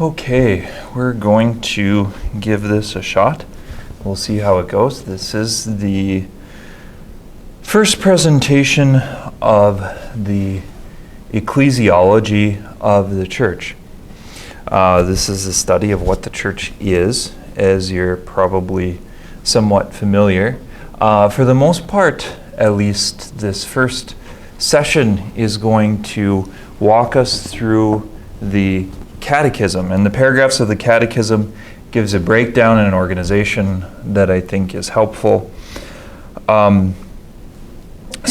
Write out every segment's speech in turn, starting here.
Okay, we're going to give this a shot. We'll see how it goes. This is the first presentation of the Ecclesiology of the church. This is a study of what the church is, as you're probably somewhat familiar. For the most part, at least, this first session is going to walk us through the Catechism, and the paragraphs of the Catechism gives a breakdown and an organization that I think is helpful. Some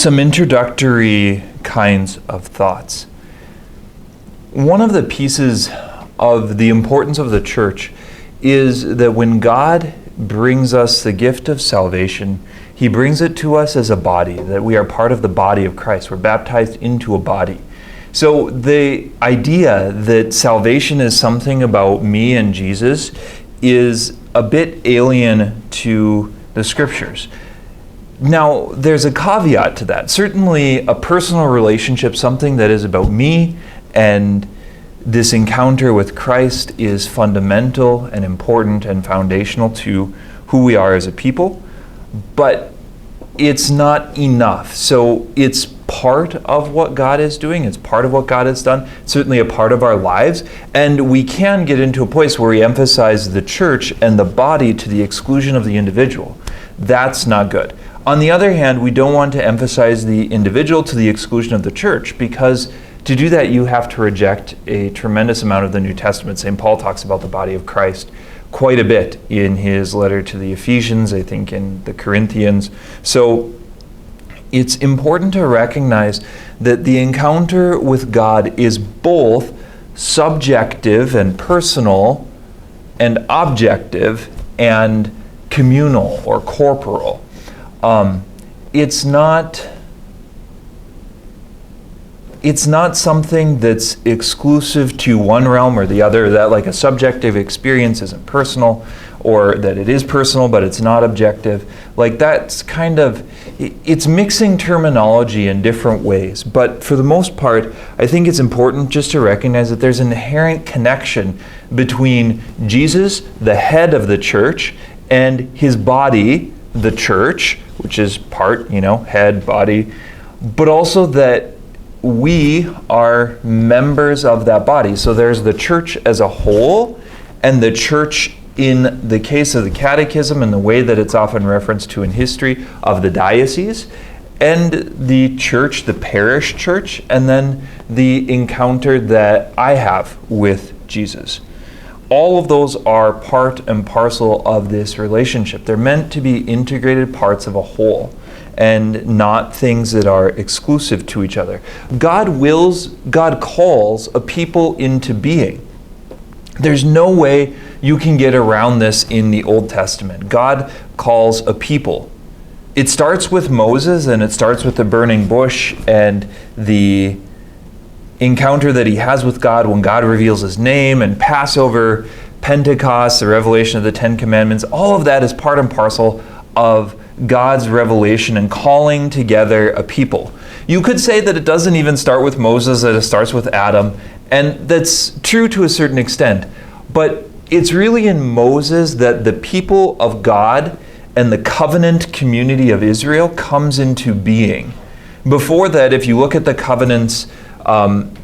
introductory kinds of thoughts. One of the pieces of the importance of the church is that when God brings us the gift of salvation, He brings it to us as a body, that we are part of the body of Christ. We're baptized into a body. So the idea that salvation is something about me and Jesus is a bit alien to the Scriptures. Now, there's a caveat to that. Certainly a personal relationship, something that is about me and this encounter with Christ, is fundamental and important and foundational to who we are as a people, but it's not enough. So it's part of what God is doing. It's part of what God has done. It's certainly a part of our lives. And we can get into a place where we emphasize the church and the body to the exclusion of the individual. That's not good. On the other hand, we don't want to emphasize the individual to the exclusion of the church, because to do that, you have to reject a tremendous amount of the New Testament. St. Paul talks about the body of Christ quite a bit in his letter to the Ephesians, I think in the Corinthians. So it's important to recognize that the encounter with God is both subjective and personal and objective and communal or corporal. It's not something that's exclusive to one realm or the other, that like a subjective experience isn't personal, or that it is personal but it's not objective. Like that's kind of, it's mixing terminology in different ways. But for the most part, I think it's important just to recognize that there's an inherent connection between Jesus, the head of the church, and his body, the church, which is part, head, body, but also that we are members of that body. So there's the church as a whole, and the church in the case of the Catechism and the way that it's often referenced to in history of the diocese, and the church, the parish church, and then the encounter that I have with Jesus. All of those are part and parcel of this relationship. They're meant to be integrated parts of a whole, and not things that are exclusive to each other. God calls a people into being. There's no way you can get around this in the Old Testament. God calls a people. It starts with Moses, and it starts with the burning bush and the encounter that he has with God when God reveals his name, and Passover, Pentecost, the revelation of the Ten Commandments. All of that is part and parcel of God's revelation and calling together a people. You could say that it doesn't even start with Moses, that it starts with Adam, and that's true to a certain extent. But it's really in Moses that the people of God and the covenant community of Israel comes into being. Before that, if you look at the covenants,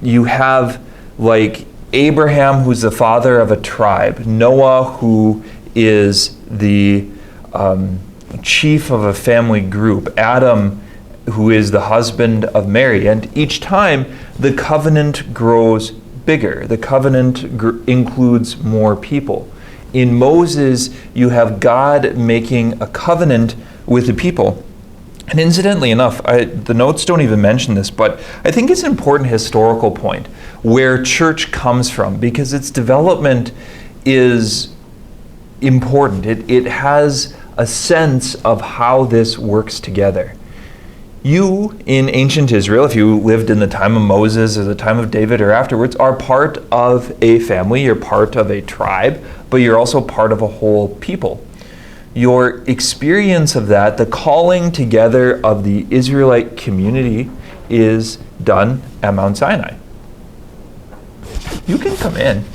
you have like Abraham, who's the father of a tribe, Noah, who is the chief of a family group, Adam, who is the husband of Mary. And each time the covenant grows bigger. The covenant includes more people. In Moses, you have God making a covenant with the people. And incidentally enough, the notes don't even mention this, but I think it's an important historical point where church comes from, because its development is important. It has a sense of how this works together. You, in ancient Israel, if you lived in the time of Moses or the time of David or afterwards, are part of a family, you're part of a tribe, but you're also part of a whole people. Your experience of that, the calling together of the Israelite community, is done at Mount Sinai. You can come in.